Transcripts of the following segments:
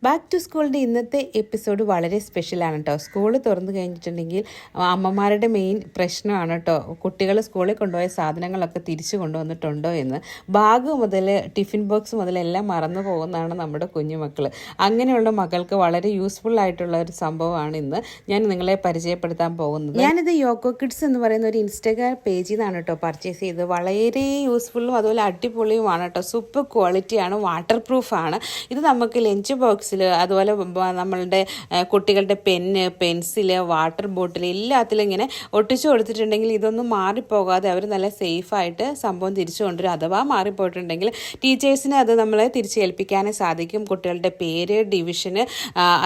Back to സ്കൂളിൻ്റെ ഇന്നത്തെ episode വളരെ സ്പെഷ്യലാണ് കേട്ടോ. സ്കൂൾ തുറന്നു കഴിഞ്ഞിട്ടുണ്ടെങ്കിൽ അമ്മമാരുടെ മെയിൻ പ്രശ്നമാണ് കേട്ടോ, കുട്ടികൾ സ്കൂളിൽ കൊണ്ടുപോയ സാധനങ്ങളൊക്കെ തിരിച്ചു കൊണ്ടുവന്നിട്ടുണ്ടോ എന്ന്. ബാഗ് മുതൽ ടിഫിൻ ബോക്സ് മുതൽ എല്ലാം മറന്നു പോകുന്നതാണ് നമ്മുടെ കുഞ്ഞുമക്കൾ. അങ്ങനെയുള്ള മക്കൾക്ക് വളരെ യൂസ്ഫുൾ ആയിട്ടുള്ള ഒരു സംഭവമാണ് ഇന്ന് ഞാൻ നിങ്ങളെ പരിചയപ്പെടുത്താൻ പോകുന്നത്. ഞാനിത് യോക്കോ കിഡ്സ് എന്ന് പറയുന്ന ഒരു ഇൻസ്റ്റാഗ്രാം പേജിൽ നിന്നാണ് കേട്ടോ പർച്ചേസ് ചെയ്തത്. വളരെ യൂസ്ഫുള്ളും അതുപോലെ അടിപൊളിയുമാണ് കേട്ടോ. സൂപ്പർ ക്വാളിറ്റിയാണ്, വാട്ടർ പ്രൂഫാണ്. ഇത് നമുക്ക് ലഞ്ച് ബോക്സിൽ, അതുപോലെ നമ്മളുടെ കുട്ടികളുടെ പെന്ന്, പെൻസില്, വാട്ടർ ബോട്ടിൽ എല്ലാത്തിലും ഇങ്ങനെ ഒട്ടിച്ചു കൊടുത്തിട്ടുണ്ടെങ്കിൽ ഇതൊന്നും മാറിപ്പോകാതെ അവർ നല്ല സേഫായിട്ട് സംഭവം തിരിച്ചു കൊണ്ടുവരും. അഥവാ മാറിപ്പോയിട്ടുണ്ടെങ്കിൽ ടീച്ചേഴ്സിന് അത് നമ്മളെ തിരിച്ചേൽപ്പിക്കാനേ സാധിക്കും. കുട്ടികളുടെ പേര്, ഡിവിഷന്,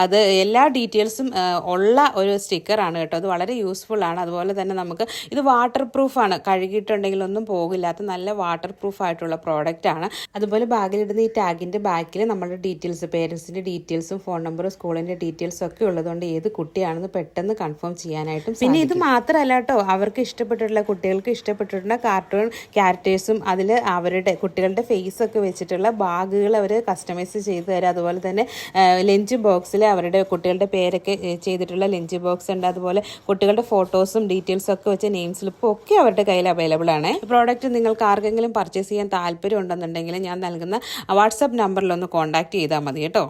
അത് എല്ലാ ഡീറ്റെയിൽസും ഉള്ള ഒരു സ്റ്റിക്കറാണ് കേട്ടോ. അത് വളരെ യൂസ്ഫുൾ ആണ്. അതുപോലെ തന്നെ നമുക്ക് ഇത് വാട്ടർ പ്രൂഫാണ്, കഴുകിയിട്ടുണ്ടെങ്കിൽ ഒന്നും പോകില്ലാത്ത നല്ല വാട്ടർ പ്രൂഫ് ആയിട്ടുള്ള പ്രോഡക്റ്റ് ആണ്. അതുപോലെ ബാഗിലിടുന്ന ഈ ടാഗിൻ്റെ ബാക്കിൽ നമ്മുടെ ഡീറ്റെയിൽസ്, പേരൻസിൻ്റെ ഡീറ്റെയിൽസും ഫോൺ നമ്പറും സ്കൂളിൻ്റെ ഡീറ്റെയിൽസും ഒക്കെ ഉള്ളതുകൊണ്ട് ഏത് കുട്ടിയാണെന്ന് പെട്ടെന്ന് കൺഫേം ചെയ്യാനായിട്ടും. പിന്നെ ഇത് മാത്രമല്ല കേട്ടോ, അവർക്ക് ഇഷ്ടപ്പെട്ടിട്ടുള്ള, കുട്ടികൾക്ക് ഇഷ്ടപ്പെട്ടിട്ടുള്ള കാർട്ടൂൺ ക്യാരക്ടേഴ്സും അതിൽ അവരുടെ കുട്ടികളുടെ ഫേസ് ഒക്കെ വെച്ചിട്ടുള്ള ബാഗുകൾ അവർ കസ്റ്റമൈസ് ചെയ്ത് തരാം. അതുപോലെ തന്നെ ലഞ്ച് ബോക്സിൽ അവരുടെ കുട്ടികളുടെ പേരൊക്കെ ചെയ്തിട്ടുള്ള ലഞ്ച് ബോക്സ് ഉണ്ട്. അതുപോലെ കുട്ടികളുടെ ഫോട്ടോസും ഡീറ്റെയിൽസും ഒക്കെ വെച്ച നെയിം സ്ലിപ്പും ഒക്കെ അവരുടെ കയ്യിൽ അവൈലബിൾ ആണ്. പ്രോഡക്റ്റ് നിങ്ങൾക്ക് ആർക്കെങ്കിലും പർച്ചേസ് ചെയ്യാൻ താല്പര്യം ഉണ്ടെന്നുണ്ടെങ്കിൽ ഞാൻ നൽകുന്ന വാട്സാപ്പ് നമ്പറിലൊന്ന് കോൺടാക്ട് ചെയ്താൽ മതി കേട്ടോ.